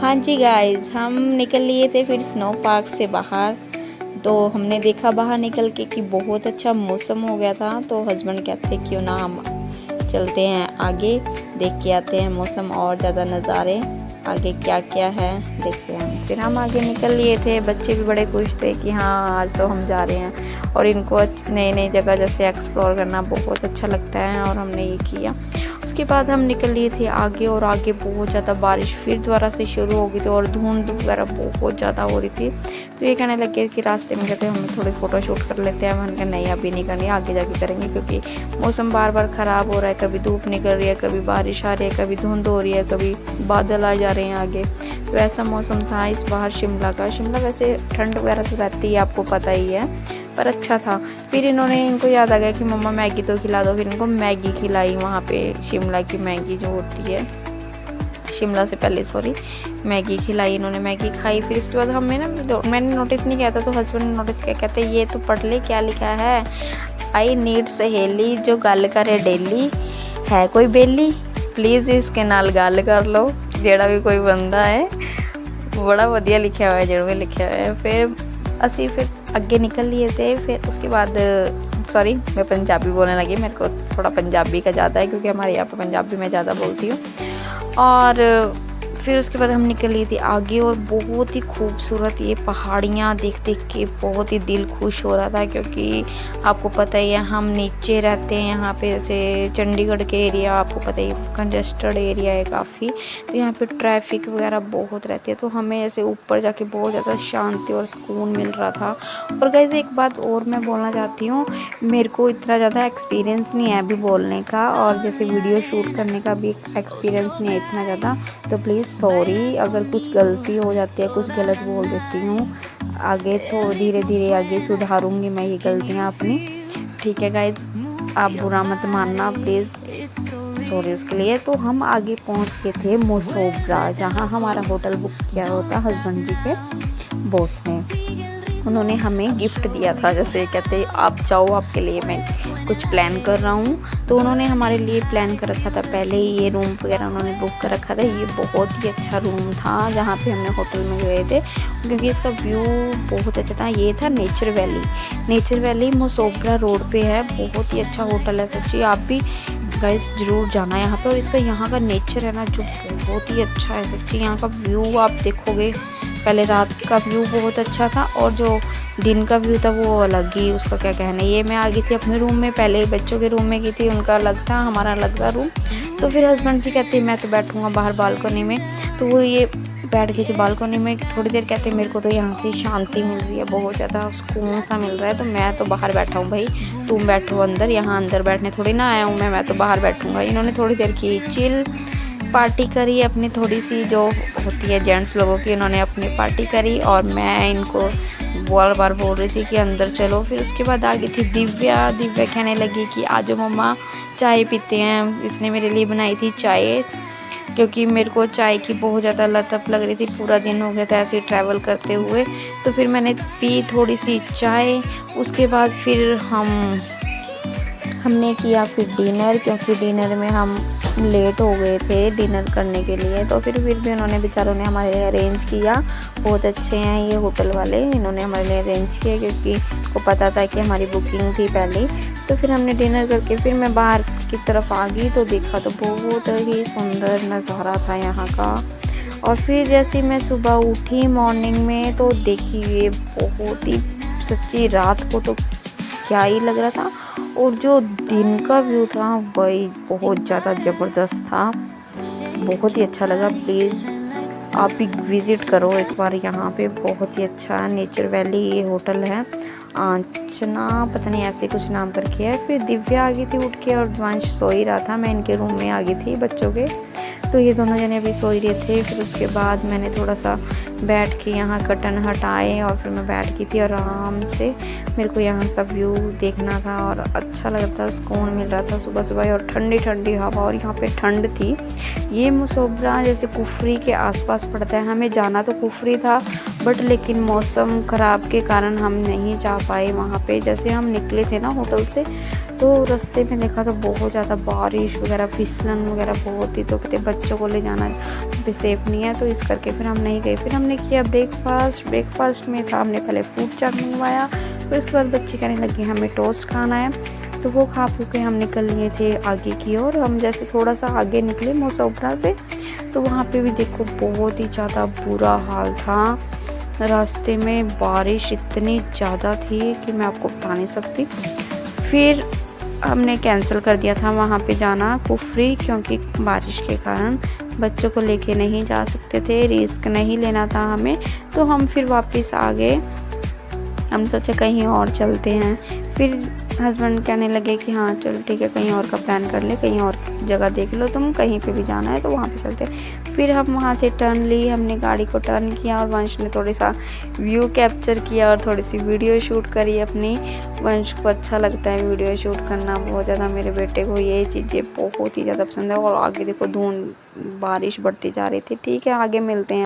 हाँ जी गाइस, हम निकल लिए थे फिर स्नो पार्क से बाहर। तो हमने देखा बाहर निकल के कि बहुत अच्छा मौसम हो गया था। तो हस्बैंड कहते क्यों ना हम चलते हैं आगे, देख के आते हैं मौसम और ज़्यादा नज़ारे आगे क्या क्या है देखते हैं। फिर हम आगे निकल लिए थे। बच्चे भी बड़े खुश थे कि हाँ आज तो हम जा रहे हैं और इनको नई नई जगह जैसे एक्सप्लोर करना बहुत अच्छा लगता है और हमने ये किया। उसके बाद हम निकल लिए थे आगे और आगे बहुत ज़्यादा बारिश फिर दोबारा से शुरू हो गई थी और धुंध वगैरह बहुत ज़्यादा हो रही थी। तो ये कहने लगे कि रास्ते में कहते हम थोड़ी फ़ोटो शूट कर लेते हैं। मैंने कहा नहीं अभी नहीं करनी, आगे जाके करेंगे क्योंकि मौसम बार बार ख़राब हो रहा है। कभी धूप निकल रही है, कभी बारिश आ रही है, कभी धुंध हो रही है, कभी बादल आ जा रहे हैं आगे। तो ऐसा मौसम था इस बार शिमला का। शिमला वैसे ठंड वगैरह तो रहती है, आपको पता ही है, पर अच्छा था। फिर इनको याद आ गया कि मम्मा मैगी तो खिला दो। फिर इनको मैगी खिलाई वहाँ पे, शिमला की मैगी जो होती है, शिमला से पहले सॉरी मैगी खिलाई। इन्होंने मैगी खाई। फिर इसके बाद मैंने नोटिस नहीं किया था, तो हस्बैंड ने नोटिस किया। कहते ये तो पढ़ ले क्या लिखा है, आई नीड सहेली जो गल करे डेली, है कोई बेली प्लीज़ इसके नाल गल कर लो। जेड़ा भी कोई बंदा है, बड़ा वधिया लिखा हुआ है जो भी लिखा हुआ है। फिर असी फिर आगे निकल लिए थे। फिर उसके बाद सॉरी मैं पंजाबी बोलने लगी, मेरे को थोड़ा पंजाबी का ज़्यादा है क्योंकि हमारे यहाँ पर पंजाबी में ज़्यादा बोलती हूँ। और फिर उसके बाद हम निकल लिए थे आगे और बहुत ही खूबसूरत ये पहाड़ियाँ देख देख के बहुत ही दिल खुश हो रहा था, क्योंकि आपको पता ही है हम नीचे रहते हैं यहाँ पे। जैसे चंडीगढ़ के एरिया आपको पता ही कंजस्टेड एरिया है काफ़ी, तो यहाँ पे ट्रैफिक वगैरह बहुत रहती है। तो हमें ऐसे ऊपर जाके बहुत ज़्यादा शांति और सुकून मिल रहा था। और गाइस एक बात और मैं बोलना चाहती हूँ, मेरे को इतना ज़्यादा एक्सपीरियंस नहीं है अभी बोलने का, और जैसे वीडियो शूट करने का भी एक्सपीरियंस नहीं है इतना ज़्यादा। तो प्लीज़ सॉरी अगर कुछ गलती हो जाती है, कुछ गलत बोल देती हूँ। आगे तो धीरे धीरे आगे सुधारूंगी मैं ये गलतियाँ अपनी, ठीक है गाइस, आप बुरा मत मानना प्लीज़, सॉरी उसके लिए। तो हम आगे पहुँच गए थे मोसोब्रा, जहाँ हमारा होटल बुक किया होता हस्बैंड जी के बॉस ने। उन्होंने हमें गिफ्ट दिया था, जैसे कहते आप जाओ आपके लिए मैं कुछ प्लान कर रहा हूँ। तो उन्होंने हमारे लिए प्लान कर रखा था पहले ही, ये रूम वगैरह उन्होंने बुक कर रखा था। ये बहुत ही अच्छा रूम था जहाँ पे हमने होटल में गए थे, क्योंकि इसका व्यू बहुत अच्छा था। ये था नेचर वैली मोसोब्रा रोड पे है। बहुत ही अच्छा होटल है सच्ची, आप भी गाइस ज़रूर जाना यहाँ पे। और इसका यहाँ का नेचर है ना जो बहुत ही अच्छा है सच्ची। यहाँ का व्यू आप देखोगे, पहले रात का व्यू बहुत अच्छा था और जो दिन का व्यू था वो अलग ही, उसका क्या कहना है। ये मैं आ गई थी अपने रूम में, पहले बच्चों के रूम में गई थी, उनका अलग था, हमारा अलग था रूम। तो फिर हस्बैंड जी कहते मैं तो बैठूँगा बाहर बालकनी में। तो वो ये बैठ गई थी बालकनी में थोड़ी देर। कहते मेरे को तो यहाँ से शांति मिल रही है, बहुत ज़्यादा सुकून सा मिल रहा है, तो मैं तो बाहर बैठा हूँ भाई, तुम बैठो अंदर, यहाँ अंदर बैठने थोड़ी ना आया हूँ मैं तो बाहर बैठूँगा। इन्होंने थोड़ी देर की चिल पार्टी करी अपनी, थोड़ी सी जो होती है जेंट्स लोगों की, इन्होंने अपनी पार्टी करी और मैं इनको बार बार बोल रही थी कि अंदर चलो। फिर उसके बाद आ गई थी दिव्या कहने लगी कि आजो मम्मा चाय पीते हैं। इसने मेरे लिए बनाई थी चाय, क्योंकि मेरे को चाय की बहुत ज़्यादा लतप लग रही थी, पूरा दिन हो गया था ऐसे ट्रैवल करते हुए। तो फिर मैंने पी थोड़ी सी चाय। उसके बाद फिर हमने किया फिर डिनर, क्योंकि डिनर में हम लेट हो गए थे डिनर करने के लिए। तो फिर भी उन्होंने बेचारों ने हमारे लिए अरेंज किया, बहुत अच्छे हैं ये होटल वाले, इन्होंने हमारे लिए अरेंज किया क्योंकि को पता था कि हमारी बुकिंग थी पहले। तो फिर हमने डिनर करके फिर मैं बाहर की तरफ आ गई, तो देखा तो बहुत ही सुंदर नज़ारा था यहाँ का। और फिर जैसे मैं सुबह उठी मॉर्निंग में, तो देखिए बहुत ही सच्ची रात को तो क्या ही लग रहा था, और जो दिन का व्यू था भाई बहुत ज़्यादा ज़बरदस्त था, बहुत ही अच्छा लगा। प्लीज़ आप भी विज़िट करो एक बार यहाँ पे, बहुत ही अच्छा नेचर वैली ये होटल है। आंचना पता नहीं ऐसे कुछ नाम करके है। फिर दिव्या आ गई थी उठ के और द्वांश सो ही रहा था, मैं इनके रूम में आ गई थी बच्चों के, तो ये दोनों जने अभी सो ही रहे थे। फिर उसके बाद मैंने थोड़ा सा बैठ के यहाँ कर्टन हटाए और फिर मैं बैठ गई थी आराम से। मेरे को यहाँ का व्यू देखना था और अच्छा लग रहा था, सुकून मिल रहा था सुबह सुबह, और ठंडी ठंडी हवा, और यहाँ पे ठंड थी। ये मोसोब्रा जैसे कुफरी के आसपास पड़ता है, हमें जाना तो कुफरी था बट लेकिन मौसम ख़राब के कारण हम नहीं जा पाए वहाँ पे। जैसे हम निकले थे ना होटल से, तो रास्ते में देखा तो बहुत ज़्यादा बारिश वगैरह, फिसलन वगैरह बहुत थी, तो कहते बच्चों को ले जाना भी सेफ़ नहीं है, तो इस करके फिर हम नहीं गए। फिर हमने किया ब्रेकफास्ट में था, हमने पहले फ्रूट चाट मंगवाया, फिर उसके बाद बच्चे कहने लगे हमें टोस्ट खाना है, तो वो खा पी के हम निकल लिए थे आगे की ओर। हम जैसे थोड़ा सा आगे निकले मोसोपरा से, तो वहाँ पे भी देखो बहुत ही ज़्यादा बुरा हाल था। रास्ते में बारिश इतनी ज़्यादा थी कि मैं आपको बता नहीं सकती। फिर हमने कैंसिल कर दिया था वहाँ पे जाना कुफरी, क्योंकि बारिश के कारण बच्चों को लेके नहीं जा सकते थे, रिस्क नहीं लेना था हमें, तो हम फिर वापस आ गए। हम सोचे कहीं और चलते हैं। फिर हस्बैंड कहने लगे कि हाँ चलो ठीक है, कहीं और का प्लान कर ले, कहीं और जगह देख लो, तुम कहीं पे भी जाना है तो वहाँ पे चलते हैं। फिर हम वहाँ से टर्न ली, हमने गाड़ी को टर्न किया और वंश ने थोड़ी सा व्यू कैप्चर किया और थोड़ी सी वीडियो शूट करी अपनी। वंश को अच्छा लगता है वीडियो शूट करना बहुत ज़्यादा, मेरे बेटे को ये चीज़ें बहुत ही ज़्यादा पसंद है। और आगे देखो धुंध बारिश बढ़ती जा रही थी। ठीक है, आगे मिलते हैं।